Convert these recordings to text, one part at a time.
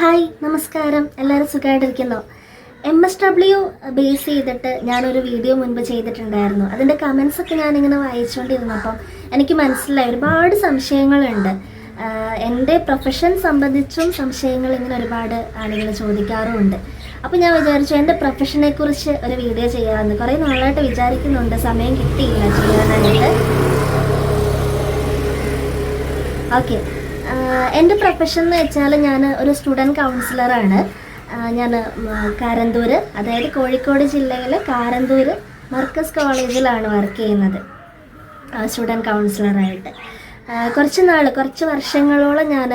Hi നമസ്കാരം, എല്ലാവരും സുഖമായിട്ടിരിക്കുന്നോ? MSW ബേസ് ചെയ്തിട്ട് ഞാനൊരു വീഡിയോ മുൻപ് ചെയ്തിട്ടുണ്ടായിരുന്നു. അതിൻ്റെ കമൻസൊക്കെ ഞാനിങ്ങനെ വായിച്ചുകൊണ്ടിരുന്നപ്പം എനിക്ക് മനസ്സിലായി ഒരുപാട് സംശയങ്ങളുണ്ട്. എൻ്റെ പ്രൊഫഷൻ സംബന്ധിച്ചും സംശയങ്ങൾ ഇങ്ങനെ ഒരുപാട് ആളുകൾ ചോദിക്കാറുമുണ്ട്. അപ്പോൾ ഞാൻ വിചാരിച്ചു എൻ്റെ പ്രൊഫഷനെക്കുറിച്ച് ഒരു വീഡിയോ ചെയ്യാമെന്ന്. കുറേ നാളായിട്ട് വിചാരിക്കുന്നുണ്ട്, സമയം കിട്ടിയില്ല ചെയ്യാനായിട്ട്. ഓക്കെ, എൻ്റെ പ്രൊഫഷൻ എന്ന് വെച്ചാൽ ഞാൻ ഒരു സ്റ്റുഡൻറ്റ് കൗൺസിലറാണ്. ഞാൻ കാരന്തൂർ, അതായത് കോഴിക്കോട് ജില്ലയിലെ കാരന്തൂർ മർക്കസ് കോളേജിലാണ് വർക്ക് ചെയ്യുന്നത് സ്റ്റുഡൻറ്റ് കൗൺസിലറായിട്ട്. കുറച്ച് വർഷങ്ങളോളം ഞാൻ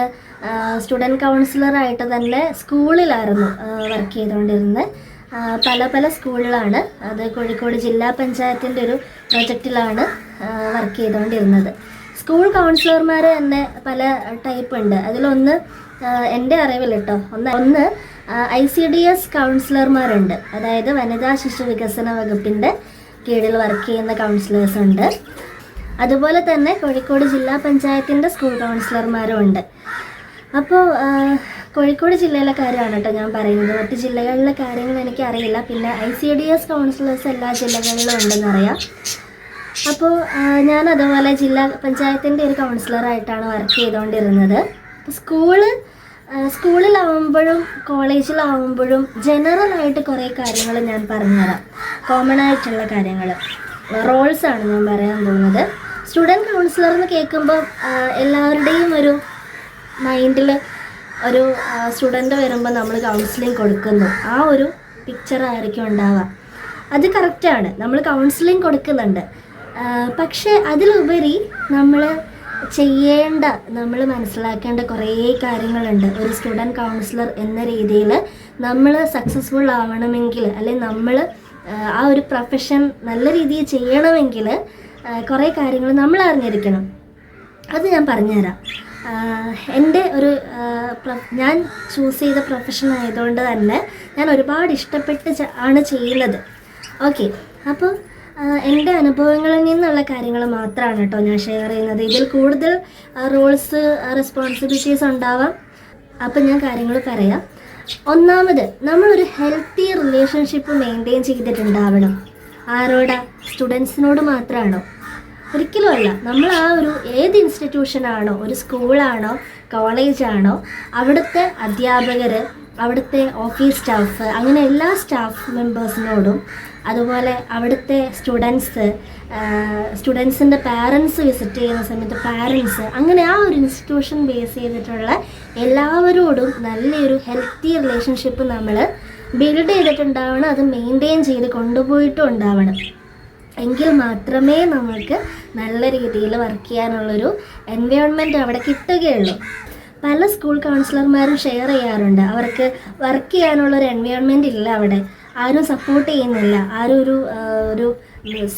സ്റ്റുഡൻറ്റ് കൗൺസിലറായിട്ട് തന്നെ സ്കൂളിലായിരുന്നു വർക്ക് ചെയ്തുകൊണ്ടിരുന്നത്. പല സ്കൂളിലാണ്. അത് കോഴിക്കോട് ജില്ലാ പഞ്ചായത്തിൻ്റെ ഒരു പ്രൊജക്റ്റിലാണ് വർക്ക് ചെയ്തുകൊണ്ടിരുന്നത്. സ്കൂൾ കൗൺസിലർമാർ തന്നെ പല ടൈപ്പ് ഉണ്ട്. അതിലൊന്ന് എൻ്റെ അറിവിൽ കേട്ടോ, ഒന്ന് ICDS കൗൺസിലർമാരുണ്ട്. അതായത് വനിതാ ശിശു വികസന വകുപ്പിൻ്റെ കീഴിൽ വർക്ക് ചെയ്യുന്ന കൗൺസിലേഴ്സ് ഉണ്ട്. അതുപോലെ തന്നെ കോഴിക്കോട് ജില്ലാ പഞ്ചായത്തിൻ്റെ സ്കൂൾ കൗൺസിലർമാരും ഉണ്ട്. അപ്പോൾ കോഴിക്കോട് ജില്ലയിലെ കാര്യമാണ് കേട്ടോ ഞാൻ പറയുന്നത്. മറ്റ് ജില്ലകളിലെ കാര്യങ്ങൾ എനിക്കറിയില്ല. പിന്നെ ICDS കൗൺസിലേഴ്സ് എല്ലാ ജില്ലകളിലും ഉണ്ടെന്നറിയാം. അപ്പോൾ ഞാൻ അതുപോലെ ജില്ലാ പഞ്ചായത്തിൻ്റെ ഒരു കൗൺസിലറായിട്ടാണ് വർക്ക് ചെയ്തുകൊണ്ടിരുന്നത്. സ്കൂളിലാവുമ്പോഴും കോളേജിലാവുമ്പോഴും ജനറലായിട്ട് കുറേ കാര്യങ്ങൾ ഞാൻ പറഞ്ഞുതരാം. കോമൺ ആയിട്ടുള്ള കാര്യങ്ങൾ, റോൾസാണ് ഞാൻ പറയാൻ പോകുന്നത്. സ്റ്റുഡൻറ്റ് കൗൺസിലർ എന്ന് കേൾക്കുമ്പോൾ എല്ലാവരുടെയും ഒരു മൈൻഡിൽ ഒരു സ്റ്റുഡൻറ്റ് വരുമ്പോൾ നമ്മൾ കൗൺസിലിംഗ് കൊടുക്കുന്നു, ആ ഒരു പിക്ചറായിരിക്കും ഉണ്ടാവുക. അത് കറക്റ്റാണ്, നമ്മൾ കൗൺസിലിംഗ് കൊടുക്കുന്നുണ്ട്. പക്ഷേ അതിലുപരി നമ്മൾ മനസ്സിലാക്കേണ്ട കുറേ കാര്യങ്ങളുണ്ട്. ഒരു സ്റ്റുഡൻറ്റ് കൗൺസിലർ എന്ന രീതിയിൽ നമ്മൾ സക്സസ്ഫുൾ ആവണമെങ്കിൽ, അല്ലെങ്കിൽ നമ്മൾ ആ ഒരു പ്രൊഫഷൻ നല്ല രീതിയിൽ ചെയ്യണമെങ്കിൽ കുറേ കാര്യങ്ങൾ നമ്മൾ അറിഞ്ഞിരിക്കണം. അത് ഞാൻ പറഞ്ഞുതരാം. എൻ്റെ ഞാൻ ചൂസ് ചെയ്ത പ്രൊഫഷൻ ആയതുകൊണ്ട് തന്നെ ഞാൻ ഒരുപാട് ഇഷ്ടപ്പെട്ട് ആണ് ചെയ്യുന്നത്. ഓക്കെ, അപ്പോൾ എൻ്റെ അനുഭവങ്ങളിൽ നിന്നുള്ള കാര്യങ്ങൾ മാത്രമാണ് കേട്ടോ ഞാൻ ഷെയർ ചെയ്യുന്നത്. ഇതിൽ കൂടുതൽ റോൾസ് റെസ്പോൺസിബിലിറ്റീസ് ഉണ്ടാവാം. അപ്പം ഞാൻ കാര്യങ്ങൾ പറയാം. ഒന്നാമത്, നമ്മളൊരു ഹെൽത്തി റിലേഷൻഷിപ്പ് മെയിൻറ്റെയിൻ ചെയ്തിട്ടുണ്ടാവണം. ആരോടാ? സ്റ്റുഡൻസിനോട് മാത്രമാണോ? ഒരിക്കലും അല്ല. നമ്മൾ ആ ഒരു ഏത് ഇൻസ്റ്റിറ്റ്യൂഷനാണോ, ഒരു സ്കൂളാണോ കോളേജാണോ, അവിടുത്തെ അധ്യാപകർ, അവിടുത്തെ ഓഫീസ് സ്റ്റാഫ്, അങ്ങനെ എല്ലാ സ്റ്റാഫ് മെമ്പേഴ്സിനോടും, അതുപോലെ അവിടുത്തെ സ്റ്റുഡൻസിൻ്റെ പാരൻസ് വിസിറ്റ് ചെയ്യുന്ന സമയത്ത് പാരൻസ്, അങ്ങനെ ആ ഒരു ഇൻസ്റ്റിറ്റ്യൂഷൻ ബേസ് ചെയ്തിട്ടുള്ള എല്ലാവരോടും നല്ലൊരു ഹെൽത്തി റിലേഷൻഷിപ്പ് നമ്മൾ ബിൽഡ് ചെയ്തിട്ടുണ്ടാവണം. അത് മെയിൻറ്റെയിൻ ചെയ്ത് കൊണ്ടുപോയിട്ടും ഉണ്ടാവണം. എങ്കിൽ മാത്രമേ നമുക്ക് നല്ല രീതിയിൽ വർക്ക് ചെയ്യാനുള്ളൊരു എൻവയോൺമെൻറ്റ് അവിടെ കിട്ടുകയുള്ളൂ. പല സ്കൂൾ കൗൺസിലർമാരും ഷെയർ ചെയ്യാറുണ്ട്, അവർക്ക് വർക്ക് ചെയ്യാനുള്ളൊരു എൻവയോൺമെൻറ്റ് ഇല്ല, അവിടെ ആരും സപ്പോർട്ട് ചെയ്യുന്നില്ല, ആരും ഒരു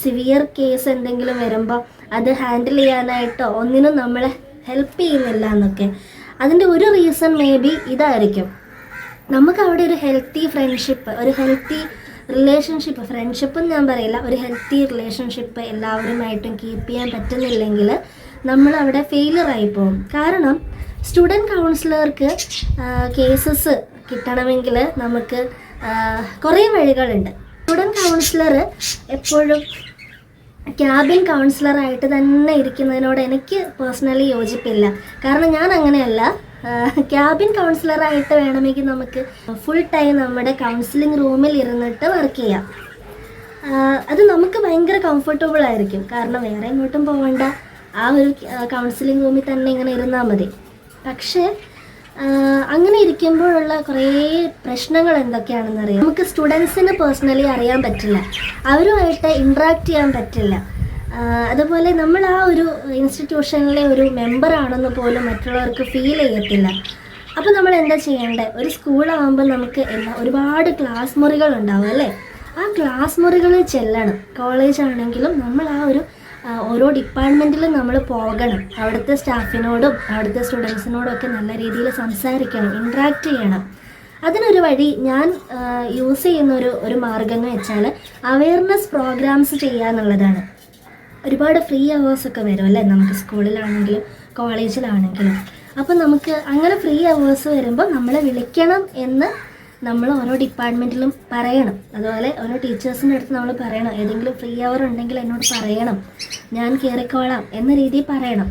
സിവിയർ കേസ് എന്തെങ്കിലും വരുമ്പോൾ അത് ഹാൻഡിൽ ചെയ്യാനായിട്ടോ ഒന്നിനും നമ്മളെ ഹെൽപ്പ് ചെയ്യുന്നില്ല എന്നൊക്കെ. അതിൻ്റെ ഒരു റീസൺ മേ ബി ഇതായിരിക്കും. നമുക്ക് അവിടെ ഒരു ഹെൽത്തി ഫ്രണ്ട്ഷിപ്പ്, ഒരു ഹെൽത്തി റിലേഷൻഷിപ്പ്, ഫ്രണ്ട്ഷിപ്പ് എന്ന് ഞാൻ പറയില്ല, ഒരു ഹെൽത്തി റിലേഷൻഷിപ്പ് എല്ലാവരുമായിട്ടും കീപ്പ് ചെയ്യാൻ പറ്റുന്നില്ലെങ്കിൽ നമ്മളവിടെ ഫെയിലിയറായി പോകും. കാരണം സ്റ്റുഡൻറ്റ് കൗൺസിലർക്ക് കേസസ് കിട്ടണമെങ്കിൽ നമുക്ക് കുറേ വഴികളുണ്ട്. സ്റ്റുഡൻറ്റ് കൗൺസിലർ എപ്പോഴും ക്യാബിൻ കൗൺസിലറായിട്ട് തന്നെ ഇരിക്കുന്നതിനോട് എനിക്ക് പേഴ്സണലി യോജിപ്പില്ല. കാരണം ഞാൻ അങ്ങനെയല്ല. ക്യാബിൻ കൗൺസിലറായിട്ട് വേണമെങ്കിൽ നമുക്ക് ഫുൾ ടൈം നമ്മുടെ കൗൺസിലിംഗ് റൂമിൽ ഇരുന്നിട്ട് വർക്ക് ചെയ്യാം. അത് നമുക്ക് ഭയങ്കര കംഫർട്ടബിൾ ആയിരിക്കും. കാരണം വേറെ എങ്ങോട്ടും പോകണ്ട, ആ ഒരു കൗൺസിലിംഗ് റൂമിൽ തന്നെ ഇങ്ങനെ ഇരുന്നാൽ മതി. പക്ഷേ അങ്ങനെ ഇരിക്കുമ്പോഴുള്ള കുറേ പ്രശ്നങ്ങൾ എന്തൊക്കെയാണെന്നറിയാം. നമുക്ക് സ്റ്റുഡൻസിന് പേഴ്സണലി അറിയാൻ പറ്റില്ല, അവരുമായിട്ട് ഇൻട്രാക്ട് ചെയ്യാൻ പറ്റില്ല. അതുപോലെ നമ്മൾ ആ ഒരു ഇൻസ്റ്റിറ്റ്യൂഷനിലെ ഒരു മെമ്പറാണെന്ന് പോലും മറ്റുള്ളവർക്ക് ഫീൽ ചെയ്യത്തില്ല. അപ്പോൾ നമ്മൾ എന്താ ചെയ്യേണ്ടത്? ഒരു സ്കൂളാകുമ്പോൾ നമുക്ക് ഒരുപാട് ക്ലാസ് മുറികൾ ഉണ്ടാവും അല്ലേ? ആ ക്ലാസ് മുറികളിൽ ചെല്ലണം. കോളേജ് ആണെങ്കിലും നമ്മൾ ആ ഒരു ഓരോ ഡിപ്പാർട്ട്മെൻറ്റിലും നമ്മൾ പോകണം. അവിടുത്തെ സ്റ്റാഫിനോടും അവിടുത്തെ സ്റ്റുഡൻസിനോടും ഒക്കെ നല്ല രീതിയിൽ സംസാരിക്കണം, ഇൻട്രാക്ട് ചെയ്യണം. അതിനൊരു വഴി ഞാൻ യൂസ് ചെയ്യുന്ന ഒരു മാർഗം എന്ന് വെച്ചാൽ അവയർനെസ് പ്രോഗ്രാംസ് ചെയ്യുക എന്നുള്ളതാണ്. ഒരുപാട് ഫ്രീ അവേഴ്സൊക്കെ വരും അല്ലേ നമുക്ക്, സ്കൂളിലാണെങ്കിലും കോളേജിലാണെങ്കിലും. അപ്പോൾ നമുക്ക് അങ്ങനെ ഫ്രീ അവേഴ്സ് വരുമ്പോൾ നമ്മളെ വിളിക്കണം എന്ന് നമ്മൾ ഓരോ ഡിപ്പാർട്ട്മെൻറ്റിലും പറയണം. അതുപോലെ ഓരോ ടീച്ചേഴ്സിൻ്റെ അടുത്ത് നമ്മൾ പറയണം, ഏതെങ്കിലും ഫ്രീ അവർ ഉണ്ടെങ്കിൽ എന്നോട് പറയണം, ഞാൻ കയറിക്കോളാം എന്ന രീതിയിൽ പറയണം.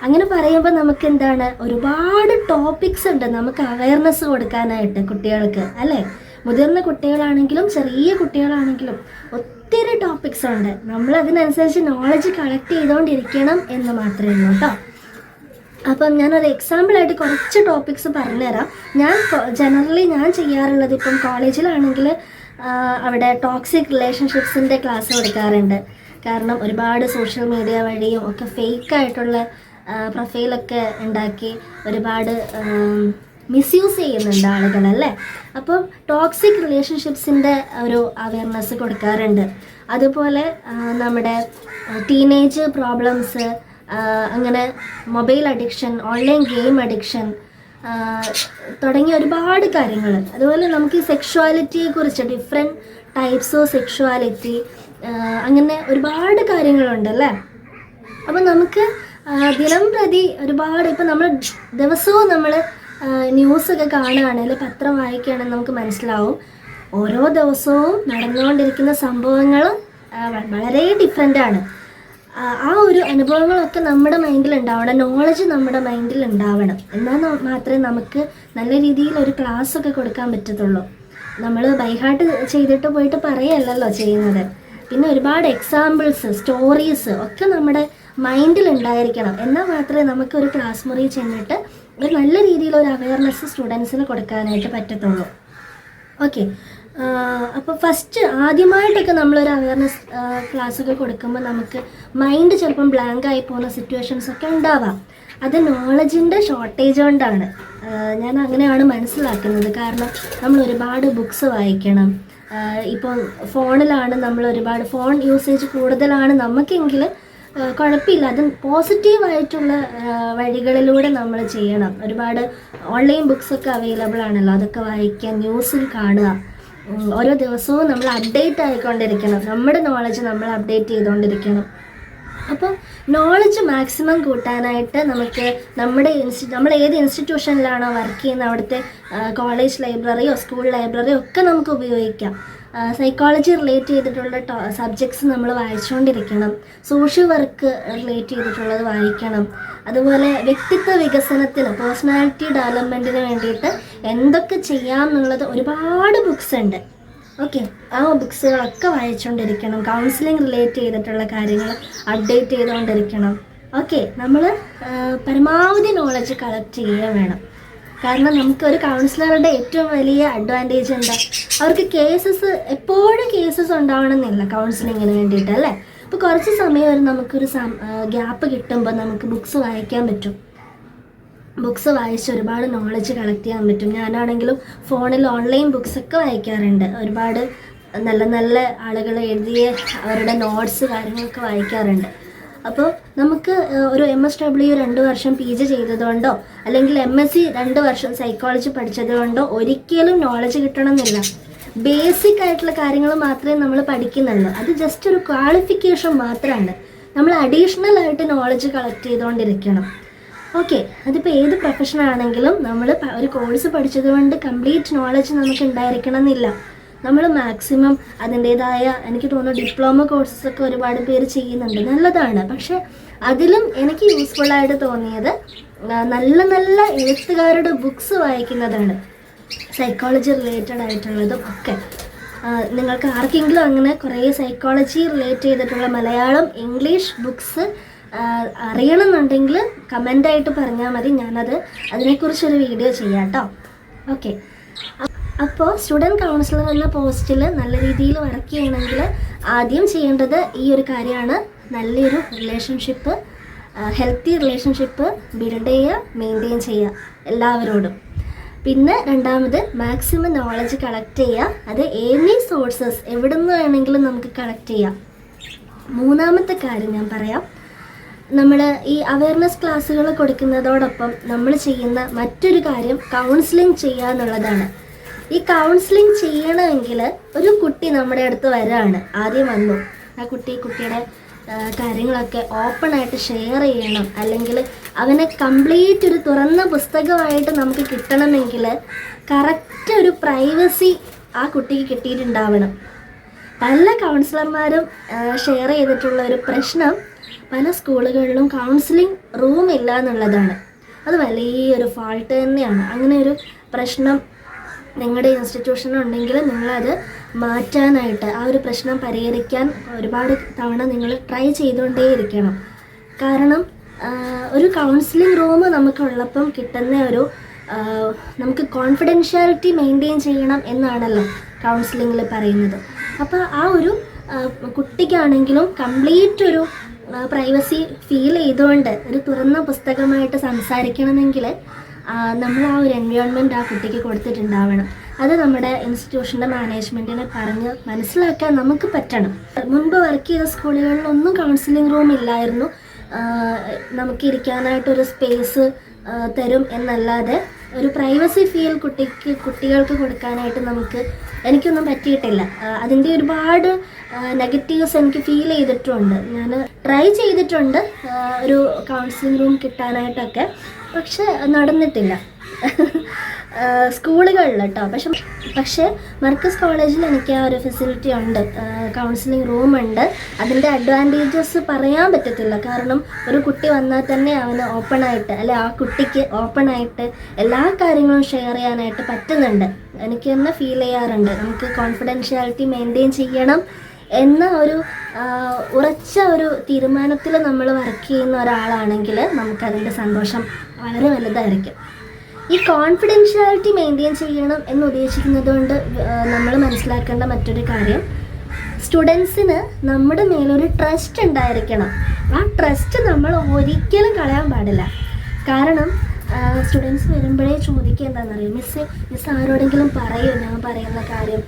അങ്ങനെ പറയുമ്പോൾ നമുക്ക് എന്താണ്, ഒരുപാട് ടോപ്പിക്സ് ഉണ്ട് നമുക്ക് അവയർനെസ് കൊടുക്കാനായിട്ട് കുട്ടികൾക്ക്, അല്ലേ? മുതിർന്ന കുട്ടികളാണെങ്കിലും ചെറിയ കുട്ടികളാണെങ്കിലും ഒത്തിരി ടോപ്പിക്സ് ഉണ്ട്. നമ്മൾ അതിനനുസരിച്ച് നോളജ് കളക്ട് ചെയ്തുകൊണ്ടിരിക്കണം എന്ന് മാത്രമേ ഉള്ളൂ കേട്ടോ. അപ്പം ഞാനൊരു എക്സാമ്പിളായിട്ട് കുറച്ച് ടോപ്പിക്സ് പറഞ്ഞുതരാം. ജനറലി ഞാൻ ചെയ്യാറുള്ളത്, ഇപ്പം കോളേജിലാണെങ്കിൽ അവിടെ ടോക്സിക് റിലേഷൻഷിപ്സിൻ്റെ ക്ലാസ് കൊടുക്കാറുണ്ട്. കാരണം ഒരുപാട് സോഷ്യൽ മീഡിയ വഴിയും ഒക്കെ ഫേക്കായിട്ടുള്ള പ്രൊഫൈലൊക്കെ ഉണ്ടാക്കി ഒരുപാട് മിസ്യൂസ് ചെയ്യുന്നുണ്ട് ആളുകളല്ലേ. അപ്പം ടോക്സിക് റിലേഷൻഷിപ്സിൻ്റെ ഒരു അവയർനെസ് കൊടുക്കാറുണ്ട്. അതുപോലെ നമ്മുടെ ടീനേജ് പ്രോബ്ലംസ്, അങ്ങനെ mobile addiction, online game addiction തുടങ്ങിയ ഒരുപാട് കാര്യങ്ങൾ. അതുപോലെ നമുക്ക് ഈ സെക്ഷുവാലിറ്റിയെക്കുറിച്ച്, ഡിഫറെൻറ്റ് ടൈപ്സ് ഓഫ് സെക്ഷുവാലിറ്റി, അങ്ങനെ ഒരുപാട് കാര്യങ്ങളുണ്ടല്ലേ. അപ്പോൾ നമുക്ക് ദിനം പ്രതി ഒരുപാട്, ഇപ്പം നമ്മൾ ദിവസവും നമ്മൾ ന്യൂസൊക്കെ കാണുകയാണെങ്കിൽ, പത്രം വായിക്കുകയാണെങ്കിൽ നമുക്ക് മനസ്സിലാവും ഓരോ ദിവസവും നടന്നുകൊണ്ടിരിക്കുന്ന സംഭവങ്ങൾ വളരെ ഡിഫറെൻ്റാണ്. ആ ഒരു അനുഭവങ്ങളൊക്കെ നമ്മുടെ മൈൻഡിൽ ഉണ്ടാവണം, നോളജ് നമ്മുടെ മൈൻഡിൽ ഉണ്ടാവണം. എന്നാൽ മാത്രമേ നമുക്ക് നല്ല രീതിയിൽ ഒരു ക്ലാസ്സൊക്കെ കൊടുക്കാൻ പറ്റത്തുള്ളൂ. നമ്മൾ ബൈഹാർട്ട് ചെയ്തിട്ട് പോയിട്ട് പറയല്ലല്ലോ ചെയ്യുന്നത്. പിന്നെ ഒരുപാട് എക്സാമ്പിൾസ്, സ്റ്റോറീസ് ഒക്കെ നമ്മുടെ മൈൻഡിൽ ഉണ്ടായിരിക്കണം. എന്നാൽ മാത്രമേ നമുക്ക് ഒരു ക്ലാസ് മുറിയിൽ ചെന്നിട്ട് ഒരു നല്ല രീതിയിലൊരു അവയർനെസ് സ്റ്റുഡൻസിന് കൊടുക്കാനായിട്ട് പറ്റത്തുള്ളൂ. ഓക്കെ, അപ്പോൾ ഫസ്റ്റ് ആദ്യമായിട്ടൊക്കെ നമ്മളൊരു അവയർനെസ് ക്ലാസ്സൊക്കെ കൊടുക്കുമ്പോൾ നമുക്ക് മൈൻഡ് ചിലപ്പം ബ്ലാങ്ക് ആയി പോകുന്ന സിറ്റുവേഷൻസൊക്കെ ഉണ്ടാവാം. അത് നോളജിൻ്റെ ഷോർട്ടേജ് കൊണ്ടാണ്, ഞാൻ അങ്ങനെയാണ് മനസ്സിലാക്കുന്നത്. കാരണം നമ്മൾ ഒരുപാട് ബുക്സ് വായിക്കണം. ഇപ്പോൾ ഫോണിലാണ് നമ്മൾ ഒരുപാട്, ഫോൺ യൂസേജ് കൂടുതലാണ് നമുക്കെങ്കിൽ കുഴപ്പമില്ല, അത് പോസിറ്റീവായിട്ടുള്ള വഴികളിലൂടെ നമ്മൾ ചെയ്യണം. ഒരുപാട് ഓൺലൈൻ ബുക്സൊക്കെ അവൈലബിൾ ആണല്ലോ, അതൊക്കെ വായിക്കാൻ, ന്യൂസിൽ കാണുക. ഓരോ ദിവസവും നമ്മൾ അപ്ഡേറ്റ് ആയിക്കൊണ്ടിരിക്കണം, നമ്മുടെ നോളജ് നമ്മൾ അപ്ഡേറ്റ് ചെയ്തുകൊണ്ടിരിക്കണം. അപ്പോൾ നോളജ് മാക്സിമം കൂട്ടാനായിട്ട് നമുക്ക് നമ്മൾ ഏത് ഇൻസ്റ്റിറ്റ്യൂഷനിലാണോ വർക്ക് ചെയ്യുന്നത് അവിടുത്തെ കോളേജ് ലൈബ്രറിയോ സ്കൂൾ ലൈബ്രറിയോ ഒക്കെ നമുക്ക് ഉപയോഗിക്കാം. സൈക്കോളജി റിലേറ്റ് ചെയ്തിട്ടുള്ള സബ്ജക്ട്സ് നമ്മൾ വായിച്ചുകൊണ്ടിരിക്കണം. സോഷ്യൽ വർക്ക് റിലേറ്റ് ചെയ്തിട്ടുള്ളത് വായിക്കണം. അതുപോലെ വ്യക്തിത്വ വികസനത്തിന്, പേഴ്സണാലിറ്റി ഡെവലപ്മെൻറ്റിന് വേണ്ടിയിട്ട് എന്തൊക്കെ ചെയ്യാം എന്നുള്ളത് ഒരുപാട് ബുക്സ് ഉണ്ട്. ഓക്കെ, ആ ബുക്സുകളൊക്കെ വായിച്ചുകൊണ്ടിരിക്കണം. കൗൺസിലിംഗ് റിലേറ്റ് ചെയ്തിട്ടുള്ള കാര്യങ്ങൾ അപ്ഡേറ്റ് ചെയ്തുകൊണ്ടിരിക്കണം. ഓക്കെ, നമ്മൾ പരമാവധി നോളജ് കളക്ട് ചെയ്യുക വേണം. കാരണം നമുക്കൊരു കൗൺസിലറുടെ ഏറ്റവും വലിയ അഡ്വാൻറ്റേജ് എന്താ, അവർക്ക് എപ്പോഴും കേസസ് ഉണ്ടാവണമെന്നില്ല കൗൺസിലിങ്ങിന് വേണ്ടിയിട്ട്, അല്ലേ? അപ്പോൾ കുറച്ച് സമയം വരെ നമുക്കൊരു ഗ്യാപ്പ് കിട്ടുമ്പോൾ നമുക്ക് ബുക്സ് വായിക്കാൻ പറ്റും. ബുക്സ് വായിച്ച് ഒരുപാട് നോളജ് കളക്ട് ചെയ്യാൻ പറ്റും. ഞാനാണെങ്കിലും ഫോണിൽ ഓൺലൈൻ ബുക്സൊക്കെ വായിക്കാറുണ്ട്. ഒരുപാട് നല്ല നല്ല ആളുകൾ എഴുതിയ അവരുടെ നോട്ട്സ് കാര്യങ്ങളൊക്കെ വായിക്കാറുണ്ട്. അപ്പോൾ നമുക്ക് ഒരു MSW 2 വർഷം PG ചെയ്തതുകൊണ്ടോ അല്ലെങ്കിൽ MSc 2 വർഷം സൈക്കോളജി പഠിച്ചതുകൊണ്ടോ ഒരിക്കലും നോളജ് കിട്ടണമെന്നില്ല. ബേസിക് ആയിട്ടുള്ള കാര്യങ്ങൾ മാത്രമേ നമ്മൾ പഠിക്കുന്നുള്ളൂ. അത് ജസ്റ്റ് ഒരു ക്വാളിഫിക്കേഷൻ മാത്രമാണ്. നമ്മൾ അഡീഷണൽ ആയിട്ട് നോളജ് കളക്ട് ചെയ്തുകൊണ്ടിരിക്കണം. ഓക്കെ, അതിപ്പോൾ ഏത് പ്രൊഫഷനാണെങ്കിലും നമ്മൾ ഒരു കോഴ്സ് പഠിച്ചതുകൊണ്ട് കംപ്ലീറ്റ് നോളജ് നമുക്ക് ഉണ്ടായിരിക്കണം എന്നില്ല. നമ്മൾ മാക്സിമം അതിൻ്റേതായ, എനിക്ക് തോന്നുന്നു ഡിപ്ലോമ കോഴ്സസൊക്കെ ഒരുപാട് പേര് ചെയ്യുന്നുണ്ട്, നല്ലതാണ്. പക്ഷെ അതിലും എനിക്ക് യൂസ്ഫുള്ളായിട്ട് തോന്നിയത് നല്ല നല്ല എഴുത്തുകാരുടെ ബുക്സ് വായിക്കുന്നതാണ്, സൈക്കോളജി റിലേറ്റഡ് ആയിട്ടുള്ളതും ഒക്കെ. നിങ്ങൾക്ക് ആർക്കെങ്കിലും അങ്ങനെ കുറേ സൈക്കോളജി റിലേറ്റ് ചെയ്തിട്ടുള്ള മലയാളം, ഇംഗ്ലീഷ് ബുക്സ് അറിയണമെന്നുണ്ടെങ്കിൽ കമൻ്റായിട്ട് പറഞ്ഞാൽ മതി, അതിനെക്കുറിച്ചൊരു വീഡിയോ ചെയ്യാം കേട്ടോ. ഓക്കെ, അപ്പോൾ സ്റ്റുഡൻറ്റ് കൗൺസിലർ എന്ന പോസ്റ്റിൽ നല്ല രീതിയിൽ വർക്ക് ചെയ്യണമെങ്കിൽ ആദ്യം ചെയ്യേണ്ടത് ഈ ഒരു കാര്യമാണ്. നല്ലൊരു റിലേഷൻഷിപ്പ്, ഹെൽത്തി റിലേഷൻഷിപ്പ് ബിൽഡ് ചെയ്യുക, മെയിൻറ്റെയിൻ ചെയ്യുക എല്ലാവരോടും. പിന്നെ രണ്ടാമത് മാക്സിമം നോളജ് കളക്ട് ചെയ്യുക. അത് എനി സോഴ്സസ് എവിടെ നിന്ന് വേണമെങ്കിലും നമുക്ക് കളക്ട് ചെയ്യാം. മൂന്നാമത്തെ കാര്യം ഞാൻ പറയാം, നമ്മൾ ഈ അവയർനെസ് ക്ലാസ്സുകൾ കൊടുക്കുന്നതോടൊപ്പം നമ്മൾ ചെയ്യുന്ന മറ്റൊരു കാര്യം കൗൺസിലിംഗ് ചെയ്യുക എന്നുള്ളതാണ്. ഈ കൗൺസിലിംഗ് ചെയ്യണമെങ്കിൽ ഒരു കുട്ടി നമ്മുടെ അടുത്ത് വരികയാണ്, ആദ്യം വന്നു, ആ കുട്ടിയുടെ കാര്യങ്ങളൊക്കെ ഓപ്പണായിട്ട് ഷെയർ ചെയ്യണം, അല്ലെങ്കിൽ അവനെ കംപ്ലീറ്റ് ഒരു തുറന്ന പുസ്തകമായിട്ട് നമുക്ക് കിട്ടണമെങ്കിൽ കറക്റ്റ് ഒരു പ്രൈവസി ആ കുട്ടിക്ക് കിട്ടിയിട്ടുണ്ടാവണം. പല കൗൺസിലർമാരും ഷെയർ ചെയ്തിട്ടുള്ള ഒരു പ്രശ്നം പല സ്കൂളുകളിലും കൗൺസിലിംഗ് റൂം ഇല്ല എന്നുള്ളതാണ്. അത് വലിയൊരു ഫാൾട്ട് തന്നെയാണ്. അങ്ങനെ ഒരു പ്രശ്നം നിങ്ങളുടെ ഇൻസ്റ്റിറ്റ്യൂഷനുണ്ടെങ്കിൽ നിങ്ങളത് മാറ്റാനായിട്ട്, ആ ഒരു പ്രശ്നം പരിഹരിക്കാൻ ഒരുപാട് തവണ നിങ്ങൾ ട്രൈ ചെയ്തുകൊണ്ടേയിരിക്കണം. കാരണം ഒരു കൗൺസിലിംഗ് റൂം നമുക്കുള്ളപ്പം കിട്ടുന്ന ഒരു നമുക്ക് കോൺഫിഡൻഷ്യാലിറ്റി മെയിൻറ്റെയിൻ ചെയ്യണം എന്നാണല്ലോ കൗൺസിലിങ്ങിൽ പറയുന്നത്. അപ്പോൾ ആ ഒരു കുട്ടിക്കാണെങ്കിലും കംപ്ലീറ്റ് ഒരു പ്രൈവസി ഫീൽ ചെയ്തുകൊണ്ട് ഒരു തുറന്ന പുസ്തകമായിട്ട് സംസാരിക്കണമെങ്കിൽ നമ്മൾ ആ ഒരു എൻവയോൺമെൻറ്റ് ആ കുട്ടിക്ക് കൊടുത്തിട്ടുണ്ടാവണം. അത് നമ്മുടെ ഇൻസ്റ്റിറ്റ്യൂഷൻ്റെ മാനേജ്മെൻറ്റിനെ പറഞ്ഞ് മനസ്സിലാക്കാൻ നമുക്ക് പറ്റണം. മുൻപ് വർക്ക് ചെയ്ത സ്കൂളുകളിലൊന്നും കൗൺസിലിംഗ് റൂം ഇല്ലായിരുന്നു. നമുക്ക് ഇരിക്കാനായിട്ടൊരു സ്പേസ് തരും എന്നല്ലാതെ ഒരു പ്രൈവസി ഫീൽ കുട്ടികൾക്ക് കൊടുക്കാനായിട്ട് എനിക്കൊന്നും പറ്റിയിട്ടില്ല. അതിൻ്റെ ഒരുപാട് നെഗറ്റീവ്സ് എനിക്ക് ഫീൽ ചെയ്തിട്ടുണ്ട്. ഞാൻ ട്രൈ ചെയ്തിട്ടുണ്ട് ഒരു കൗൺസിലിംഗ് റൂം കിട്ടാനായിട്ടൊക്കെ, പക്ഷെ നടന്നിട്ടില്ല സ്കൂളുകളിൽ കേട്ടോ. പക്ഷേ മർക്കസ് കോളേജിൽ എനിക്ക് ആ ഒരു ഫെസിലിറ്റി ഉണ്ട്, കൗൺസിലിംഗ് റൂമുണ്ട്. അതിൻ്റെ അഡ്വാൻറ്റേജസ് പറയാൻ പറ്റത്തില്ല. കാരണം ഒരു കുട്ടി വന്നാൽ തന്നെ അവന് ഓപ്പണായിട്ട്, അല്ലെ ആ കുട്ടിക്ക് ഓപ്പണായിട്ട് എല്ലാ കാര്യങ്ങളും ഷെയർ ചെയ്യാനായിട്ട് പറ്റുന്നുണ്ട്. എനിക്ക് തന്നെ ഫീൽ ചെയ്യാറുണ്ട്. നമുക്ക് കോൺഫിഡൻഷ്യാലിറ്റി മെയിൻറ്റെയിൻ ചെയ്യണം എന്ന ഒരു ഉറച്ച ഒരു തീരുമാനത്തിൽ നമ്മൾ വർക്ക് ചെയ്യുന്ന ഒരാളാണെങ്കിൽ നമുക്കതിൻ്റെ സന്തോഷം വളരെ വലുതായിരിക്കും. ഈ കോൺഫിഡൻഷ്യാലിറ്റി മെയിൻറ്റെയിൻ ചെയ്യണം എന്ന് ഉദ്ദേശിക്കുന്നത് കൊണ്ട് നമ്മൾ മനസ്സിലാക്കേണ്ട മറ്റൊരു കാര്യം, സ്റ്റുഡൻസിന് നമ്മുടെ മേലൊരു ട്രസ്റ്റ് ഉണ്ടായിരിക്കണം. ആ ട്രസ്റ്റ് നമ്മൾ ഒരിക്കലും കളയാൻ പാടില്ല. കാരണം സ്റ്റുഡൻസ് വരുമ്പോഴേ ചോദിക്കുക എന്താണെന്നറിയാം, മിസ് ആരോടെങ്കിലും പറയോ ഞാൻ പറയുന്ന കാര്യം,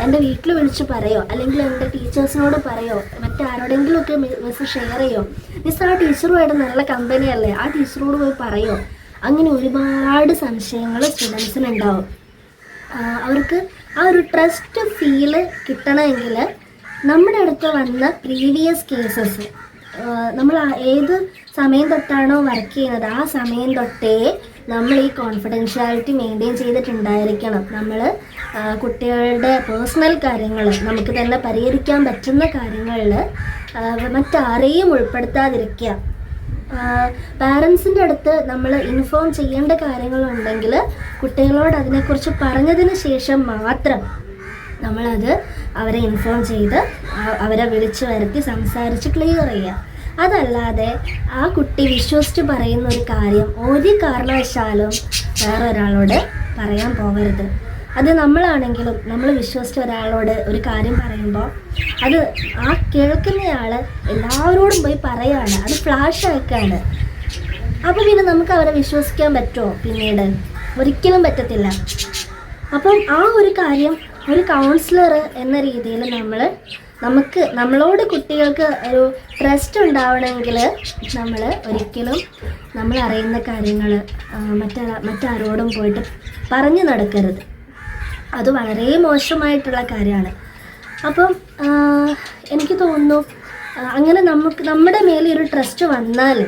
എൻ്റെ വീട്ടിൽ വിളിച്ച് പറയോ, അല്ലെങ്കിൽ എൻ്റെ ടീച്ചേഴ്സിനോട് പറയോ, മറ്റാരോടെങ്കിലും ഒക്കെ മിസ് ഷെയർ ചെയ്യോ, മിസ് ആ ടീച്ചറുമായിട്ട് നല്ല കമ്പനിയല്ലേ, ആ ടീച്ചറോട് പോയി പറയോ. അങ്ങനെ ഒരുപാട് സംശയങ്ങൾ സ്റ്റുഡൻസിനുണ്ടാവും. അവർക്ക് ആ ഒരു ട്രസ്റ്റ് ഫീല് കിട്ടണമെങ്കിൽ നമ്മുടെ അടുത്ത് വന്ന പ്രീവിയസ് കേസസ്, നമ്മൾ ഏത് സമയം തൊട്ടാണോ വർക്ക് ചെയ്യുന്നത് ആ സമയം തൊട്ടേ നമ്മൾ ഈ കോൺഫിഡൻഷ്യാലിറ്റി മെയിൻറ്റെയിൻ ചെയ്തിട്ടുണ്ടായിരിക്കണം. നമ്മൾ കുട്ടികളുടെ പേഴ്സണൽ കാര്യങ്ങൾ, നമുക്ക് തന്നെ പരിഹരിക്കാൻ പറ്റുന്ന കാര്യങ്ങളിൽ മറ്റാരെയും ഉൾപ്പെടുത്താതിരിക്കുക. പാരൻസിൻ്റെ അടുത്ത് നമ്മൾ ഇൻഫോം ചെയ്യേണ്ട കാര്യങ്ങളുണ്ടെങ്കിൽ കുട്ടികളോട് അതിനെക്കുറിച്ച് പറഞ്ഞതിന് ശേഷം മാത്രം നമ്മളത് അവരെ ഇൻഫോം ചെയ്ത് അവരെ വിളിച്ചു വരുത്തി സംസാരിച്ച് ക്ലിയർ ചെയ്യുക. അതല്ലാതെ ആ കുട്ടി വിശ്വസിച്ച് പറയുന്ന ഒരു കാര്യം ഒരു കാരണവശാലും വേറൊരാളോട് പറയാൻ പോകരുത്. അത് നമ്മളാണെങ്കിലും നമ്മൾ വിശ്വസിച്ച ഒരാളോട് ഒരു കാര്യം പറയുമ്പോൾ അത് ആ കേൾക്കുന്നയാൾ എല്ലാവരോടും പോയി പറയുകയാണ്, അത് ഫ്ലാഷ് ആക്കുകയാണ്. അപ്പോൾ പിന്നെ നമുക്ക് അവരെ വിശ്വസിക്കാൻ പറ്റുമോ? പിന്നീട് ഒരിക്കലും പറ്റത്തില്ല. അപ്പം ആ ഒരു കാര്യം ഒരു കൗൺസിലർ എന്ന രീതിയിൽ നമ്മളോട് കുട്ടികൾക്ക് ഒരു ട്രസ്റ്റ് ഉണ്ടാവണമെങ്കിൽ നമ്മൾ ഒരിക്കലും നമ്മൾ അറിയുന്ന കാര്യങ്ങൾ മറ്റാരോടും പോയിട്ട് പറഞ്ഞു നടക്കരുത്. അത് വളരെ മോശമായിട്ടുള്ള കാര്യമാണ്. അപ്പം എനിക്ക് തോന്നുന്നു അങ്ങനെ നമ്മുടെ മേലെ ഒരു ട്രസ്റ്റ് വന്നാൽ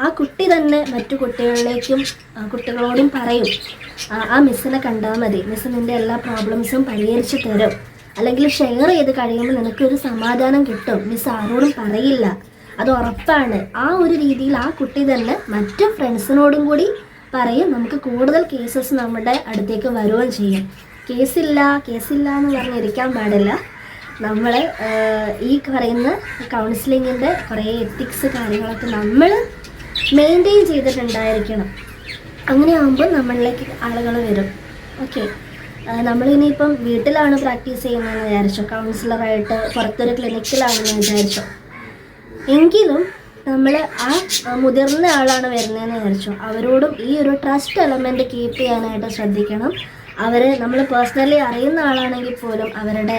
ആ കുട്ടി തന്നെ മറ്റു കുട്ടികളോടും പറയും, ആ മിസ്സിനെ കണ്ടാൽ മതി, മിസ് നിൻ്റെ എല്ലാ പ്രോബ്ലംസും പരിഹരിച്ച് തരും, അല്ലെങ്കിൽ ഷെയർ ചെയ്ത് കഴിയുമ്പോൾ നിനക്കൊരു സമാധാനം കിട്ടും, മിസ് ആരോടും പറയില്ല, അത് ഉറപ്പാണ്. ആ ഒരു രീതിയിൽ ആ കുട്ടി തന്നെ മറ്റു ഫ്രണ്ട്സിനോടും കൂടി പറയും. നമുക്ക് കൂടുതൽ കേസസ് നമ്മുടെ അടുത്തേക്ക് വരുകയും ചെയ്യും. കേസില്ല എന്ന് പറഞ്ഞിരിക്കാൻ പാടില്ല. നമ്മൾ ഈ പറയുന്ന കൗൺസിലിങ്ങിൻ്റെ കുറേ എത്തിക്സ് കാര്യങ്ങളൊക്കെ നമ്മൾ മെയിൻറ്റെയിൻ ചെയ്തിട്ടുണ്ടായിരിക്കണം. അങ്ങനെ ആകുമ്പോൾ നമ്മളിലേക്ക് ആളുകൾ വരും. ഓക്കെ, നമ്മളിനിയിപ്പം വീട്ടിലാണ് പ്രാക്ടീസ് ചെയ്യുന്നതെന്ന് വിചാരിച്ചോ, കൗൺസിലറായിട്ട് പുറത്തൊരു ക്ലിനിക്കിലാണെന്ന് വിചാരിച്ചോ, എങ്കിലും നമ്മൾ ആ മുതിർന്ന ആളാണ് വരുന്നതെന്ന് വിചാരിച്ചോ, അവരോടും ഈ ഒരു ട്രസ്റ്റ് എലമെൻറ്റ് കീപ്പ് ചെയ്യാനായിട്ട് ശ്രദ്ധിക്കണം. നമ്മൾ പേഴ്സണലി അറിയുന്ന ആളാണെങ്കിൽ പോലും അവരുടെ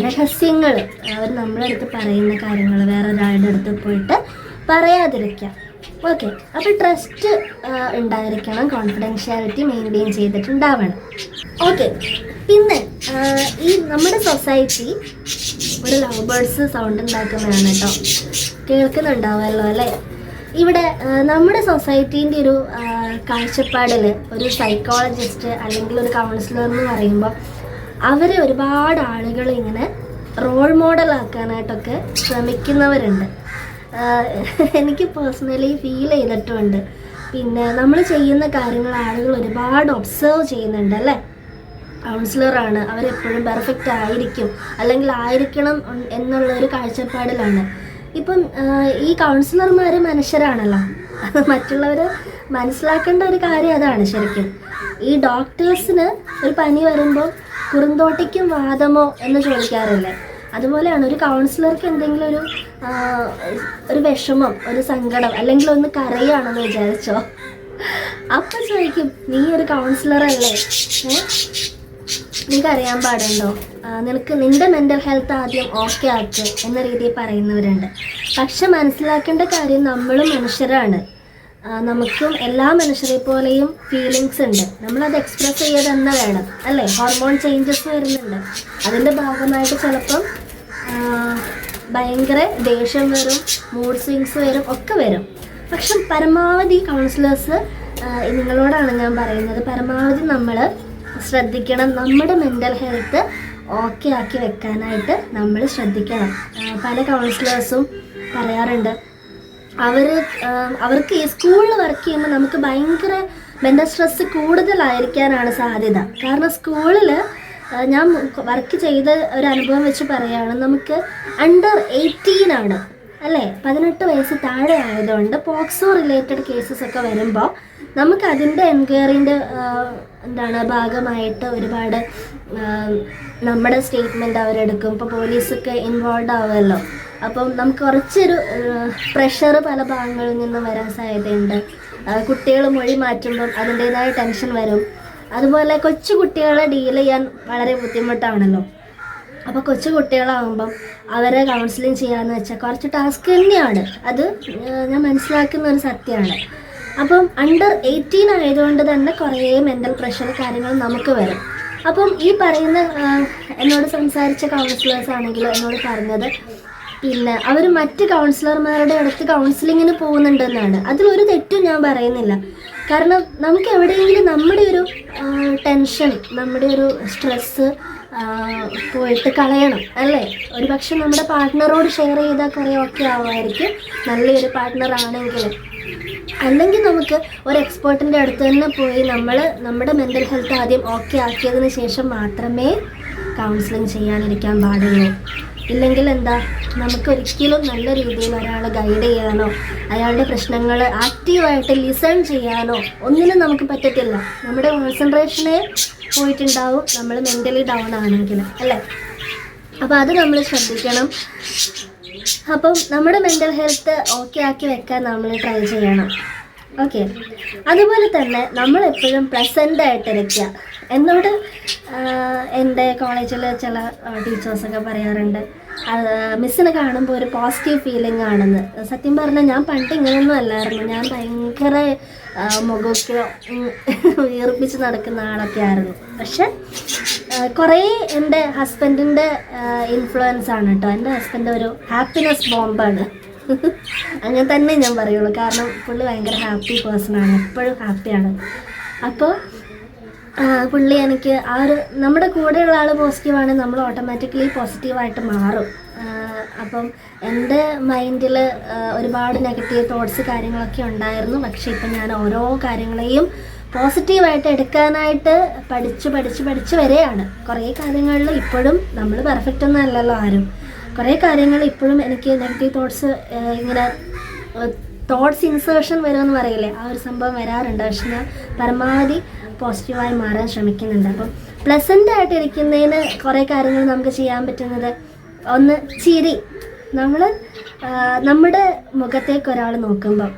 രഹസ്യങ്ങൾ അവർ നമ്മുടെ അടുത്ത് പറയുന്ന കാര്യങ്ങൾ വേറൊരാളുടെ അടുത്ത് പോയിട്ട് പറയാതിരിക്കുക. ഓക്കെ, അപ്പോൾ ട്രസ്റ്റ് ഉണ്ടായിരിക്കണം, കോൺഫിഡൻഷ്യാലിറ്റി മെയിൻറ്റെയിൻ ചെയ്തിട്ടുണ്ടാവണം. ഓക്കെ, പിന്നെ ഈ നമ്മുടെ സൊസൈറ്റി ഒരു ലവ് ബേർഡ്സ് സൗണ്ട് ഉണ്ടാക്കുന്നതാണ് കേട്ടോ. കേൾക്കുന്നുണ്ടാവുമല്ലോ അല്ലേ? ഇവിടെ നമ്മുടെ സൊസൈറ്റീൻ്റെ ഒരു കാഴ്ചപ്പാടിൽ ഒരു സൈക്കോളജിസ്റ്റ് അല്ലെങ്കിൽ ഒരു കൗൺസിലർ എന്ന് പറയുമ്പോൾ അവരെ ഒരുപാട് ആളുകൾ ഇങ്ങനെ റോൾ മോഡൽ ആക്കാനായിട്ടൊക്കെ ശ്രമിക്കുന്നവരുണ്ട്. എനിക്ക് പേഴ്സണലി ഫീൽ ചെയ്തിട്ടുമുണ്ട്. പിന്നെ നമ്മൾ ചെയ്യുന്ന കാര്യങ്ങൾ ആളുകൾ ഒരുപാട് ഒബ്സർവ് ചെയ്യുന്നുണ്ട് അല്ലേ? കൗൺസിലറാണ്, അവരെപ്പോഴും പെർഫെക്റ്റ് ആയിരിക്കും അല്ലെങ്കിൽ ആയിരിക്കണം എന്നുള്ളൊരു കാഴ്ചപ്പാടിലാണ്. ഇപ്പം ഈ കൗൺസിലർമാർ മനുഷ്യരാണല്ലോ. മറ്റുള്ളവർ മനസ്സിലാക്കേണ്ട ഒരു കാര്യം അതാണ് ശരിക്കും. ഈ ഡോക്ടേഴ്സിന് ഒരു പനി വരുമ്പോൾ കുറുന്തോട്ടിക്കും വാദമോ എന്ന് ചോദിക്കാറില്ലേ? അതുപോലെയാണ് ഒരു കൗൺസിലർക്ക് എന്തെങ്കിലും ഒരു വിഷമം, ഒരു സങ്കടം അല്ലെങ്കിൽ ഒന്ന് കരയാണെന്ന് വിചാരിച്ചോ, അപ്പം ചോദിക്കും നീ ഒരു കൗൺസിലറല്ലേ, നിനക്ക് അറിയാൻ പാടുണ്ടോ, നിന്റെ മെൻ്റൽ ഹെൽത്ത് ആദ്യം ഓക്കെ ആക്ക് എന്ന രീതിയിൽ പറയുന്നവരുണ്ട്. പക്ഷെ മനസ്സിലാക്കേണ്ട കാര്യം നമ്മളും മനുഷ്യരാണ്. നമുക്കും എല്ലാ മനുഷ്യരെ പോലെയും ഫീലിങ്സ് ഉണ്ട്. നമ്മളത് എക്സ്പ്രസ് ചെയ്യുക തന്നെ വേണം അല്ലേ? ഹോർമോൺ ചേഞ്ചസ് വരുന്നുണ്ട്. അതിൻ്റെ ഭാഗമായിട്ട് ചിലപ്പം ഭയങ്കര ദേഷ്യം വരും, മൂഡ് സ്വിങ്സ് വരും, ഒക്കെ വരും. പക്ഷെ പരമാവധി കൗൺസിലേഴ്സ് നിങ്ങളോടാണ് ഞാൻ പറയുന്നത്, പരമാവധി നമ്മൾ ശ്രദ്ധിക്കണം. നമ്മുടെ മെൻ്റൽ ഹെൽത്ത് ഓക്കെ ആക്കി വെക്കാനായിട്ട് നമ്മൾ ശ്രദ്ധിക്കണം. പല കൗൺസിലേഴ്സും പറയാറുണ്ട് അവർക്ക് ഈ സ്കൂളിൽ വർക്ക് ചെയ്യുമ്പോൾ നമുക്ക് ഭയങ്കര മെൻ്റൽ സ്ട്രെസ് കൂടുതലായിരിക്കാനാണ് സാധ്യത. കാരണം സ്കൂളിൽ ഞാൻ വർക്ക് ചെയ്ത ഒരു അനുഭവം വെച്ച് പറയുകയാണ്, നമുക്ക് അണ്ടർ 18 ആണ് അല്ലേ, 18 വയസ്സ് താഴെ ആയതുകൊണ്ട് പോക്സോ റിലേറ്റഡ് കേസസ് ഒക്കെ വരുമ്പോൾ നമുക്ക് അതിൻ്റെ എൻക്വയറിൻ്റെ ഭാഗമായിട്ട് ഒരുപാട് നമ്മുടെ സ്റ്റേറ്റ്മെൻറ്റ് അവരെടുക്കും. ഇപ്പോൾ പോലീസൊക്കെ ഇൻവോൾവ് ആവുമല്ലോ. അപ്പം നമുക്ക് കുറച്ചൊരു പ്രഷർ പല ഭാഗങ്ങളിൽ നിന്നും വരാൻ സാധ്യതയുണ്ട്. കുട്ടികൾ മൊഴി മാറ്റുമ്പം അതിൻ്റേതായ ടെൻഷൻ വരും. അതുപോലെ കൊച്ചു കുട്ടികളെ ഡീൽ ചെയ്യാൻ വളരെ ബുദ്ധിമുട്ടാണല്ലോ. അപ്പോൾ കൊച്ചു കുട്ടികളാകുമ്പം അവരെ കൗൺസിലിംഗ് ചെയ്യാമെന്ന് വെച്ചാൽ കുറച്ച് ടാസ്ക് തന്നെയാണ്. അത് ഞാൻ മനസ്സിലാക്കുന്ന ഒരു സത്യമാണ്. അപ്പം അണ്ടർ 18 ആയതുകൊണ്ട് തന്നെ കുറേ മെൻ്റൽ പ്രഷർ കാര്യങ്ങൾ നമുക്ക് വരും. അപ്പം ഈ പറയുന്ന എന്നോട് സംസാരിച്ച കൗൺസിലേഴ്സ് ആണെങ്കിലും എന്നോട് പറഞ്ഞത്, പിന്നെ അവർ മറ്റ് കൗൺസിലർമാരുടെ അടുത്ത് കൗൺസിലിങ്ങിന് പോകുന്നുണ്ടെന്നാണ്. അതിലൊരു തെറ്റും ഞാൻ പറയുന്നില്ല. കാരണം നമുക്ക് എവിടെയെങ്കിലും നമ്മുടെ ഒരു ടെൻഷൻ, നമ്മുടെ ഒരു സ്ട്രെസ്സ് പോയിട്ട് കളയണം അല്ലേ? ഒരു പക്ഷെ നമ്മുടെ പാർട്ട്ണറോട് ഷെയർ ചെയ്താൽ കുറേ ഓക്കെ ആവുമായിരിക്കും, നല്ലൊരു പാർട്ട്ണർ ആണെങ്കിൽ. അല്ലെങ്കിൽ നമുക്ക് ഒരു എക്സ്പേർട്ടിൻ്റെ അടുത്ത് തന്നെ പോയി നമ്മുടെ മെൻ്റൽ ഹെൽത്ത് ആദ്യം ഓക്കെ ആക്കിയതിന് ശേഷം മാത്രമേ കൗൺസിലിംഗ് ചെയ്യാനിരിക്കാൻ പാടുള്ളൂ. ഇല്ലെങ്കിൽ എന്താ, നമുക്കൊരിക്കലും നല്ല രീതിയിൽ ഒരാളെ ഗൈഡ് ചെയ്യാനോ അയാളുടെ പ്രശ്നങ്ങൾ ആക്റ്റീവായിട്ട് ലിസൺ ചെയ്യാനോ ഒന്നിനും നമുക്ക് പറ്റത്തില്ല. നമ്മുടെ കോൺസെൻട്രേഷനെ പോയിട്ടുണ്ടാവും നമ്മൾ മെൻ്റലി ഡൗൺ ആണെങ്കിൽ അല്ലേ? അപ്പോൾ അത് നമ്മൾ ശ്രദ്ധിക്കണം. അപ്പം നമ്മുടെ മെൻ്റൽ ഹെൽത്ത് ഓക്കെ ആക്കി വെക്കാൻ നമ്മൾ ട്രൈ ചെയ്യണം. ഓക്കെ, അതുപോലെ തന്നെ നമ്മളെപ്പോഴും പ്ലസൻ്റ് ആയിട്ടിരിക്കുക. എന്നോട് എൻ്റെ കോളേജിൽ ചില ടീച്ചേഴ്സൊക്കെ പറയാറുണ്ട്, മിസ്സിനെ കാണുമ്പോൾ ഒരു പോസിറ്റീവ് ഫീലിംഗ് ആണെന്ന്. സത്യം പറഞ്ഞാൽ ഞാൻ പണ്ട് ഇങ്ങനെയൊന്നും അല്ലായിരുന്നു. ഞാൻ ഭയങ്കര മുഖമൊക്കെ വീർപ്പിച്ച് നടക്കുന്ന ആളൊക്കെ ആയിരുന്നു. പക്ഷെ കുറേ എൻ്റെ ഹസ്ബൻഡിൻ്റെ ഇൻഫ്ലുവൻസ് ആണ് കേട്ടോ. എൻ്റെ ഹസ്ബൻഡ് ഒരു ഹാപ്പിനെസ് ബോംബാണ്. അങ്ങനെ തന്നെ ഞാൻ പറയുള്ളൂ. കാരണം പുള്ളി ഭയങ്കര ഹാപ്പി പേഴ്സണാണ്, എപ്പോഴും ഹാപ്പിയാണ്. അപ്പോൾ പുള്ളി എനിക്ക് നമ്മുടെ കൂടെയുള്ള ആൾ പോസിറ്റീവാണ്, നമ്മൾ ഓട്ടോമാറ്റിക്കലി പോസിറ്റീവായിട്ട് മാറും. അപ്പം എൻ്റെ മൈൻഡിൽ ഒരുപാട് നെഗറ്റീവ് തോട്ട്സ് കാര്യങ്ങളൊക്കെ ഉണ്ടായിരുന്നു. പക്ഷേ ഇപ്പം ഞാൻ ഓരോ കാര്യങ്ങളെയും പോസിറ്റീവായിട്ട് എടുക്കാനായിട്ട് പഠിച്ച് വരെയാണ്. കുറേ കാര്യങ്ങളിൽ ഇപ്പോഴും നമ്മൾ പെർഫെക്റ്റ് ഒന്നും അല്ലല്ലോ ആരും. കുറേ കാര്യങ്ങൾ ഇപ്പോഴും എനിക്ക് നെഗറ്റീവ് തോട്ട്സ് ഇങ്ങനെ തോട്ട്സ് ഇൻസേർഷൻ വരുമെന്ന് പറയില്ലേ, ആ ഒരു സംഭവം വരാറുണ്ട്. പക്ഷെ ഞാൻ പരമാവധി പോസിറ്റീവായി മാറാൻ ശ്രമിക്കുന്നുണ്ട്. അപ്പം പ്ലസൻ്റ് ആയിട്ടിരിക്കുന്നതിന് കുറേ കാര്യങ്ങൾ നമുക്ക് ചെയ്യാൻ പറ്റുന്നത്, ഒന്ന് ചിരി. നമ്മുടെ മുഖത്തേക്ക് ഒരാൾ നോക്കുമ്പം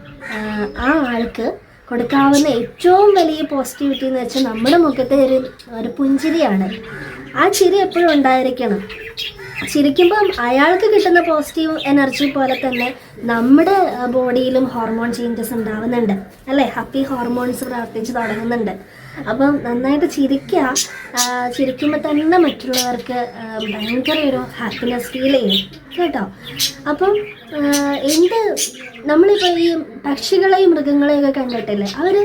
ആ ആൾക്ക് കൊടുക്കാവുന്ന ഏറ്റവും വലിയ പോസിറ്റിവിറ്റി എന്ന് വെച്ചാൽ നമ്മുടെ മുഖത്തെ ഒരു പുഞ്ചിരിയാണ്. ആ ചിരി എപ്പോഴും ഉണ്ടായിരിക്കണം. ചിരിക്കുമ്പം അയാൾക്ക് കിട്ടുന്ന പോസിറ്റീവ് എനർജി പോലെ തന്നെ നമ്മുടെ ബോഡിയിലും ഹോർമോൺ ചേഞ്ചസ് ഉണ്ടാവുന്നുണ്ട് അല്ലേ? ഹാപ്പി ഹോർമോൺസ് പ്രവർത്തിച്ച് തുടങ്ങുന്നുണ്ട്. അപ്പം നന്നായിട്ട് ചിരിക്കുക. ചിരിക്കുമ്പോൾ തന്നെ മറ്റുള്ളവർക്ക് ഭയങ്കര ഒരു ഹാപ്പിനെസ് ഫീൽ ചെയ്യും കേട്ടോ. അപ്പം നമ്മളിപ്പോൾ ഈ പക്ഷികളെയും മൃഗങ്ങളെയൊക്കെ കണ്ടിട്ടില്ലേ, അവർ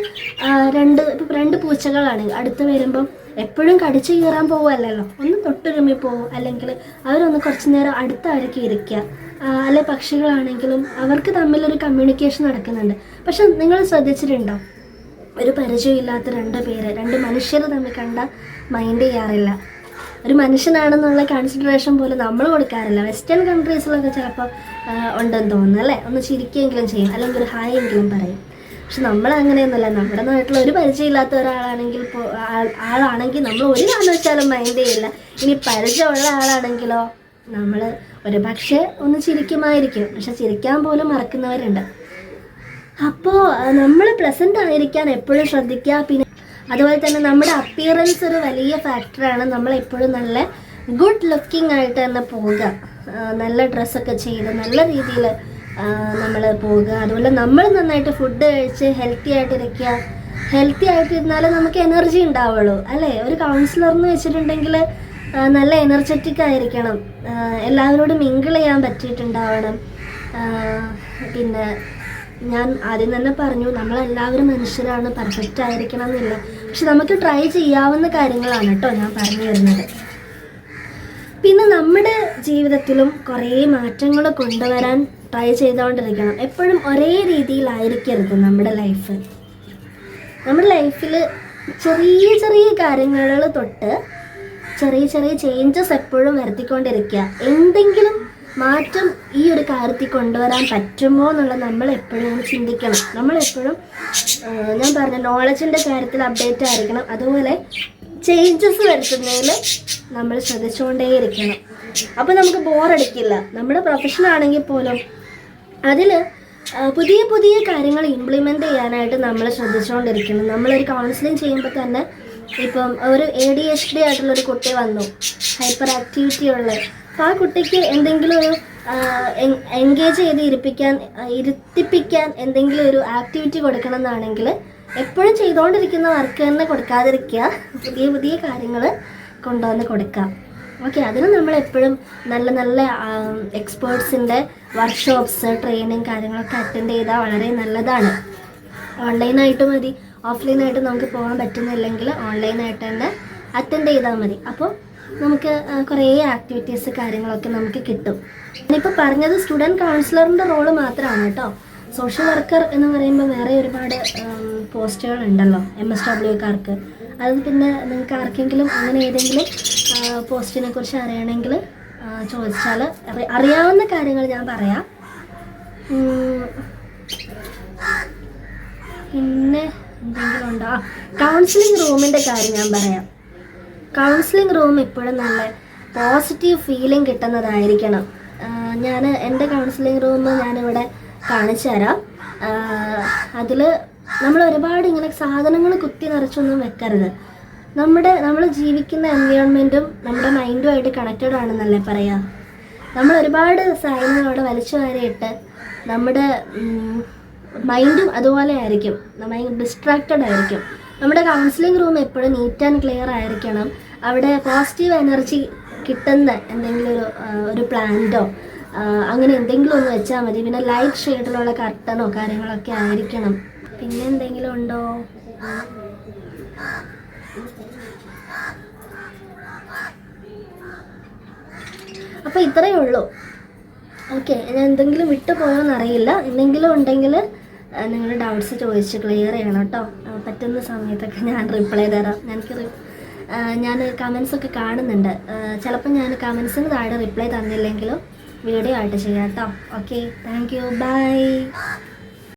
രണ്ട് പൂച്ചകളാണ് അടുത്ത് വരുമ്പം എപ്പോഴും കടിച്ചു കീറാൻ പോവുമല്ലോ, ഒന്ന് തൊട്ടുരുമ്മി പോവും, അല്ലെങ്കിൽ അവരൊന്ന് കുറച്ച് നേരം അടുത്തായിരിക്കും ഇരിക്കുക. അല്ലെ പക്ഷികളാണെങ്കിലും അവർക്ക് തമ്മിലൊരു കമ്മ്യൂണിക്കേഷൻ നടക്കുന്നുണ്ട്. പക്ഷെ നിങ്ങൾ ശ്രദ്ധിച്ചിട്ടുണ്ടോ, ഒരു പരിചയമില്ലാത്ത രണ്ട് മനുഷ്യർ തമ്മിൽ കണ്ട മൈൻഡ് ചെയ്യാറില്ല. ഒരു മനുഷ്യനാണെന്നുള്ള കൺസിഡറേഷൻ പോലും നമ്മൾ കൊടുക്കാറില്ല. വെസ്റ്റേൺ കൺട്രീസിലൊക്കെ ചിലപ്പോൾ ഉണ്ടെന്ന് തോന്നുന്നു അല്ലേ, ഒന്ന് ചിരിക്കുകയെങ്കിലും ചെയ്യും, അല്ലെങ്കിൽ ഒരു ഹായ് എങ്കിലും പറയും. പക്ഷെ നമ്മളങ്ങനെയൊന്നുമല്ല. നമ്മുടെ നാട്ടിൽ ഒരു പരിചയമില്ലാത്ത ആളാണെങ്കിൽ നമ്മൾ ഒരു കാരണവശാലും മൈൻഡ് ചെയ്യില്ല. ഇനി പരിചയമുള്ള ആളാണെങ്കിലോ നമ്മൾ ഒരു പക്ഷേ ഒന്ന് ചിരിക്കുമായിരിക്കും, പക്ഷെ ചിരിക്കാൻ പോലും മറക്കുന്നവരുണ്ട്. അപ്പോൾ നമ്മൾ പ്ലസൻ്റ് ആയിരിക്കാൻ എപ്പോഴും ശ്രദ്ധിക്കുക. പിന്നെ അതുപോലെ തന്നെ നമ്മുടെ അപ്പിയറൻസ് ഒരു വലിയ ഫാക്ടറാണ്. നമ്മളെപ്പോഴും നല്ല ഗുഡ് ലുക്കിംഗ് ആയിട്ട് തന്നെ പോവുക, നല്ല ഡ്രസ്സൊക്കെ ചെയ്ത് നല്ല രീതിയിൽ നമ്മൾ പോവുക. അതുപോലെ നമ്മൾ നന്നായിട്ട് ഫുഡ് കഴിച്ച് ഹെൽത്തി ആയിട്ടിരിക്കുക. ഹെൽത്തി ആയിട്ടിരുന്നാലേ നമുക്ക് എനർജി ഉണ്ടാവുള്ളൂ അല്ലേ. ഒരു കൗൺസിലർന്ന് വെച്ചിട്ടുണ്ടെങ്കിൽ നല്ല എനർജറ്റിക് ആയിരിക്കണം, എല്ലാവരോടും മിങ്കിൾ ചെയ്യാൻ പറ്റിയിട്ടുണ്ടാവണം. പിന്നെ ഞാൻ ആദ്യം തന്നെ പറഞ്ഞു, നമ്മളെല്ലാവരും മനുഷ്യരാണ്, പെർഫെക്റ്റ് ആയിരിക്കണം എന്നില്ല. പക്ഷെ നമുക്ക് ട്രൈ ചെയ്യാവുന്ന കാര്യങ്ങളാണ് കേട്ടോ ഞാൻ പറഞ്ഞു തരുന്നത്. പിന്നെ നമ്മുടെ ജീവിതത്തിലും കുറേ മാറ്റങ്ങൾ കൊണ്ടുവരാൻ ട്രൈ ചെയ്തുകൊണ്ടിരിക്കണം. എപ്പോഴും ഒരേ രീതിയിലായിരിക്കരുത് നമ്മുടെ ലൈഫ്. നമ്മുടെ ലൈഫിൽ ചെറിയ ചെറിയ കാര്യങ്ങൾ തൊട്ട് ചെറിയ ചെറിയ ചേഞ്ചസ് എപ്പോഴും വരുത്തിക്കൊണ്ടിരിക്കുക. എന്തെങ്കിലും മാറ്റം ഈ ഒരു കാര്യത്തിൽ കൊണ്ടുവരാൻ പറ്റുമോ എന്നുള്ളത് നമ്മളെപ്പോഴും ചിന്തിക്കണം. നമ്മളെപ്പോഴും ഞാൻ പറഞ്ഞ നോളജിൻ്റെ കാര്യത്തിൽ അപ്ഡേറ്റ് ആയിരിക്കണം. അതുപോലെ ചേഞ്ചസ് വരുത്തുന്നതിൽ നമ്മൾ ശ്രദ്ധിച്ചുകൊണ്ടേയിരിക്കണം. അപ്പോൾ നമുക്ക് ബോറടിക്കില്ല. നമ്മുടെ പ്രൊഫഷൻ ആണെങ്കിൽ പോലും അതിൽ പുതിയ പുതിയ കാര്യങ്ങൾ ഇംപ്ലിമെൻ്റ് ചെയ്യാനായിട്ട് നമ്മൾ ശ്രദ്ധിച്ചുകൊണ്ടിരിക്കണം. നമ്മളൊരു കൗൺസിലിംഗ് ചെയ്യുമ്പോൾ തന്നെ ഇപ്പം ഒരു ADHD ആയിട്ടുള്ളൊരു കുട്ടി വന്നു, ഹൈപ്പർ ആക്ടിവിറ്റി ഉള്ള. അപ്പോൾ ആ കുട്ടിക്ക് എന്തെങ്കിലും ഒരു എൻഗേജ് ചെയ്ത് ഇരുത്തിപ്പിക്കാൻ എന്തെങ്കിലും ഒരു ആക്ടിവിറ്റി കൊടുക്കണം എന്നാണെങ്കിൽ എപ്പോഴും ചെയ്തുകൊണ്ടിരിക്കുന്ന വർക്ക് തന്നെ കൊടുക്കാതിരിക്കുക, പുതിയ പുതിയ കാര്യങ്ങൾ കൊണ്ടുവന്ന് കൊടുക്കാം. ഓക്കെ, അതിന് നമ്മളെപ്പോഴും നല്ല നല്ല എക്സ്പേർട്സിൻ്റെ വർക്ക്ഷോപ്സ്, ട്രെയിനിങ് കാര്യങ്ങളൊക്കെ അറ്റൻഡ് ചെയ്താൽ വളരെ നല്ലതാണ്. ഓൺലൈനായിട്ട് മതി, ഓഫ്ലൈനായിട്ട് നമുക്ക് പോകാൻ പറ്റുന്നില്ലെങ്കിൽ ഓൺലൈനായിട്ട് തന്നെ അറ്റൻഡ് ചെയ്താൽ മതി. അപ്പോൾ നമുക്ക് കുറേ ആക്ടിവിറ്റീസ് കാര്യങ്ങളൊക്കെ നമുക്ക് കിട്ടും. ഞാനിപ്പോൾ പറഞ്ഞത് സ്റ്റുഡൻറ്റ് കൗൺസിലറിൻ്റെ റോള് മാത്രമാണ് കേട്ടോ. സോഷ്യൽ വർക്കർ എന്ന് പറയുമ്പോൾ വേറെ ഒരുപാട് പോസ്റ്റുകളുണ്ടല്ലോ MSWക്കാർക്ക്. അത് പിന്നെ നിങ്ങൾക്ക് ആർക്കെങ്കിലും അങ്ങനെ ഏതെങ്കിലും പോസ്റ്റിനെ കുറിച്ച് അറിയണമെങ്കിൽ ചോദിച്ചാൽ അറിയാവുന്ന കാര്യങ്ങൾ ഞാൻ പറയാം. പിന്നെ എന്തെങ്കിലും ഉണ്ടോ? കൗൺസിലിംഗ് റൂമിൻ്റെ കാര്യം ഞാൻ പറയാം. കൗൺസിലിംഗ് റൂം എപ്പോഴും നല്ല പോസിറ്റീവ് ഫീലിംഗ് കിട്ടുന്നതായിരിക്കണം. ഞാൻ എൻ്റെ കൗൺസിലിംഗ് റൂം ഞാനിവിടെ കാണിച്ചു തരാം. അതിൽ നമ്മൾ ഒരുപാട് ഇങ്ങനെ സാധനങ്ങൾ കുത്തി നിറച്ചൊന്നും വെക്കരുത്. നമ്മൾ ജീവിക്കുന്ന എൻവയോൺമെൻറ്റും നമ്മുടെ മൈൻഡുമായിട്ട് കണക്റ്റഡ് ആണെന്നല്ലേ പറയാം. നമ്മൾ ഒരുപാട് സാധനങ്ങളോടെ വലിച്ചു വാരിയിട്ട് നമ്മുടെ മൈൻഡും അതുപോലെ ആയിരിക്കും, മൈൻഡ് ഡിസ്ട്രാക്റ്റഡ് ആയിരിക്കും. നമ്മുടെ കൗൺസിലിംഗ് റൂം എപ്പോഴും നീറ്റ് ആൻഡ് ക്ലിയർ ആയിരിക്കണം. അവിടെ പോസിറ്റീവ് എനർജി കിട്ടുന്ന എന്തെങ്കിലും ഒരു പ്ലാന്റോ അങ്ങനെ എന്തെങ്കിലും ഒന്ന് വെച്ചാൽ മതി. പിന്നെ ലൈറ്റ് ഷെയ്ഡിലുള്ള കർട്ടനോ കാര്യങ്ങളൊക്കെ ആയിരിക്കണം. പിന്നെ എന്തെങ്കിലും ഉണ്ടോ? അപ്പോൾ ഇത്രയേ ഉള്ളൂ. ഓക്കെ, ഞാൻ എന്തെങ്കിലും വിട്ടു പോയോന്നറിയില്ല. എന്തെങ്കിലും ഉണ്ടെങ്കിൽ നിങ്ങളുടെ ഡൗട്ട്സ് ചോദിച്ച് ക്ലിയർ ചെയ്യണം കേട്ടോ. പറ്റുന്ന സമയത്തൊക്കെ ഞാൻ റിപ്ലൈ തരാം. ഞാൻ കമൻസൊക്കെ കാണുന്നുണ്ട്. ചിലപ്പോൾ ഞാൻ കമൻസിന് താഴെ റിപ്ലൈ തന്നില്ലെങ്കിലും വീഡിയോ ആയിട്ട് ചെയ്യാം കേട്ടോ. Okay, thank you, by.